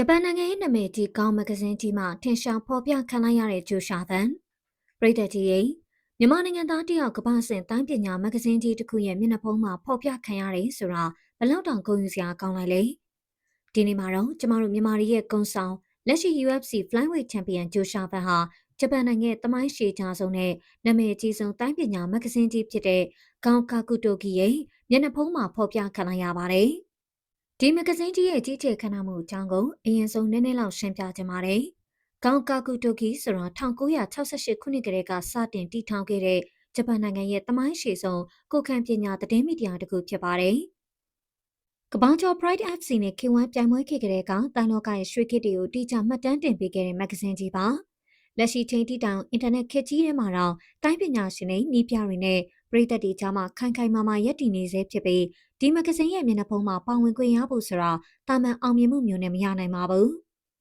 ဂျပန်နိုင်ငံရဲ့နာမည်ကြီးကောင်းမဂ္ဂဇင်းကြီးမှာထင်ရှားဖော်ပြခံလိုက်ရတဲ့ဂျိုရှာသန်ပရိသတ်ကြီးရဲ့မြန်မာနိုင်ငံသားတယောက်ကမ္ဘာ့ဆင့်တိုင်းပညာမဂ္ဂဇင်းကြီးတစ်ခုရဲ့မျက်နှာဖုံးမှာဖော်ပြခံရတယ်ဆိုတာဘလောက်တောင်ဂုဏ်ယူစရာကောင်းလိုက်လေဒီနေ့မှာတော့ကျမတို့မြန်မာပြည်ရဲ့ကုန်းဆောင်လက်ရှိ UFC Flyweight Champion ဂျိုရှာသန်ဟာဂျပန်နိုင်ငံသမိုင်းရှည်ကြဆုံးနဲ့နာမည်အကြီးဆုံးတိုင်းပညာမဂ္ဂဇင်းကြီးဖြစ်တဲ့ကောင်းကာကူတိုကီရဲ့မျက်နှာဖုံးမှာဖော်ပြခံလိုက်ရပါတယ်ဒီမဂ္ဂဇင်းကြီးရဲ့ကြီးကျယ်ခမ်းနားမှုအကြောင်းကိုအရင်ဆုံးနည်းနည်းလောက်ရှင်းပြချင်ပါတယ်။ကောင်းကာကူတိုကီဆိုတာ1968ခုနှစ်ကတည်းကစတင်တည်ထောင်ခဲ့တဲ့ဂျပန်နိုင်ငံရဲ့သမိုင်းရှည်ဆုံးကိုယ်ခံပညာသတင်းမီဒီယာတစ်ခုဖြစ်ပါတယ်။ကမ္ဘာကျော် Pride FC နဲ့ K1 ပြိုင်ပွဲခေတ်ကလေးကတိုင်းလောကရဲ့ရွှေခေတ်တွေကိုတိကျမှတ်တမ်းတင်ပေးခဲ့တဲ့မဂ္ဂဇင်းကြီးပါ။လက်ရှိချိန်ထိတောင်အင်တာနက်ခေတ်ကြီးထဲမှာတော့တိုင်းပညာရှင်တွေနီးပြတွေနဲ့ပရိသတ်တွေကြားမှာခိုင်ခိုင်မာမာရပ်တည်နေစေဖြစ်ပြီးဒီမဂ္ဂဇင်းရဲ့မျက်နှာဖုံးမှာပါဝင်ခွင့်ရဖို့ဆိုတာတာမန်အောင်မြင်မှုမျိုးနဲ့မရနိုင်ပါဘူး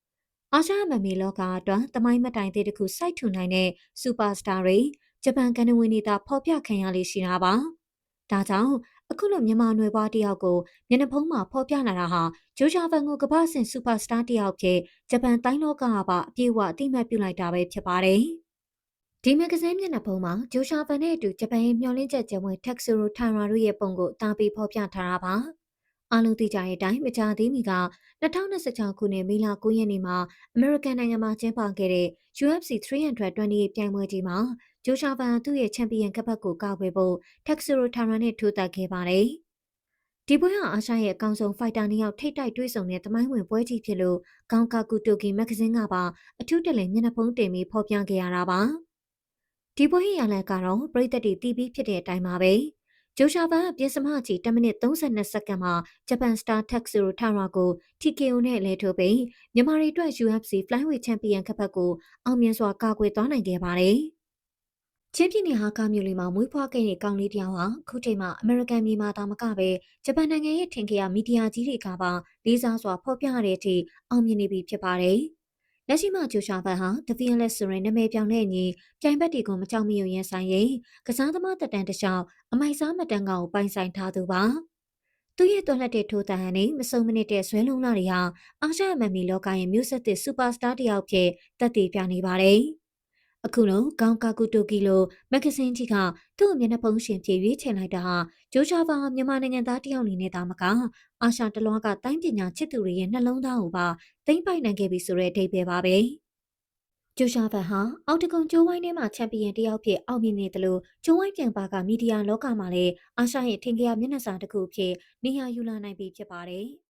။အာရှမမီလောကအတွက်တမိုင်းမတိုင်သေးတစ်ခုစိုက်ထူနိုင်တဲ့စူပါစတာတွေဂျပန်ကန်နဝင်တွေသာဖော်ပြခံရလေးရှိတာပါ။ဒါကြောင့်အခုလိုမြန်မာနွယ်ဘွားတယောက်ကိုမျက်နှာဖုံးမှာဖော်ပြလာတာဟာဂျိုရှာဗန်ကိုကမ္ဘာ့ဆင့်စူပါစတာတယောက်ဖြစ်ဂျပန်တိုင်းလောကကပါအပြည့်အဝအသိမှတ်ပြုလိုက်တာပဲဖြစ်ပါတယ်။ဒီမဂ္ဂဇင်းမျက်နှာဖုံးမှာဂျိုရှာဗန်နဲ့အတူဂျပန်ရဲ့မျှော်လင့်ချက်ကျမွေတက်ဆူရိုထိုင်ရာတို့ရဲ့ပုံကိုတာပြီးဖော်ပြထားတာပါ။အားလုံးသိကြတဲ့အတိုင်းမကြာသေးမီက2026ခုနှစ်မေလ9ရက်နေ့မှာအမေရိကန်နိုင်ငံမှာကျင်းပခဲ့တဲ့ UFC 328ပြိုင်ပွဲကြီးမှာဂျိုရှာဗန်သူ့ရဲ့ချန်ပီယံကပတ်ကိုကာကွယ်ဖို့တက်ဆူရိုထိုင်ရာနဲ့ထိုးတက်ခဲ့ပါတယ်။ဒီပွဲဟာအာရှရဲ့အကောင်းဆုံးဖိုက်တာနှစ်ယောက်ထိပ်တိုက်တွေ့ဆုံတဲ့သမိုင်းဝင်ပွဲကြီးဖြစ်လို့ကောင်းကာကူတိုကီမဂ္ဂဇင်းကပါအထူးတလည်မျက်နှာဖုံးတင်ပြီးဖော်ပြခဲ့ရတာပါ။ဒီပွဲရဲ့ရလဒ်ကတော့ပရိသတ်တွေတီးပြီးဖြစ်တဲ့အတိုင်းပါပဲဂျိုရှာဗန်ကပြင်စမကြီး10မိနစ်32စက္ကန့်မှာဂျပန်စတာတက်ဆူရိုထာရာကို TKO နဲ့လဲထိုးပြီးမြန်မာတွေအတွက် UFC Flyweight Champion ကပတ်ကိုအောင်မြင်စွာကာကွယ်သွားနိုင်ခဲ့ပါတယ်။ချင်းပြည်နယ်ဟာကာမြို့လေးမှာမွေးဖွားခဲ့တဲ့ကောင်လေးတယောက်ဟာခုချိန်မှာအမေရိကန်ပြည်မှာတာမကပဲဂျပန်နိုင်ငံရဲ့ထင်ကြေးမီဒီယာကြီးတွေကပါလေးစားစွာဖော်ပြရတဲ့အထိအောင်မြင်နေပြီဖြစ်ပါတယ်။လက်ရှိမှာဂျိုရှာဗန်ဟာ The Fearless ဆိုတဲ့နာမည်ပြောင်းတဲ့အညီပြိုင်ဘက်တွေကိုမကြောက်မရွံ့ရင်ဆိုင်ရင်ကစားသမားတက်တန်းတစ်လျှောက်အမိုက်စားမတန်းကောင်ကိုပိုင်ဆိုင်ထားသူပါသူရဲ့တော်လှန်တဲ့ထိုးတန်ဟန်နဲ့မစုံမနစ်တဲ့ဆွဲလုံးလာတွေဟာအာရှမမီလောကရဲ့မျိုးဆက်သစ်စူပါစတာတယောက်ဖြစ်တက်တည်ပြနေပါတယ်အခုလိုကောင်းကာကူတိုကီလိုမဂ္ဂဇင်းကြီးကသူ့မျက်နှာဖုံးရှင်ပြေရွေးချယ်လိုက်တာဟာဂျိုရှာဗန်မြန်မာနိုင်ငံသားတယောက်အနေနဲ့သာမကအာရှတလွှားကတိုင်းပညာချစ်သူတွေရဲ့နှလုံးသားကိုပါသိမ့်ပိုက်နိုင်ခဲ့ပြီဆိုတဲ့အဓိပ္ပာယ်ပါပဲဂျိုရှာဗန်ဟာအောက်တကုံကျိုးဝိုင်းထဲမှာချန်ပီယံတယောက်ဖြစ်အောင်မြင်နေတယ်လို့ကျိုးဝိုင်းပြန်ပါကမီဒီယာလောကမှာလည်းအာရှရဲ့ထင်ကြေးမျက်နှာစာတစ်ခုဖြစ်နေရာယူလာနိုင်ပြီဖြစ်ပါတယ်။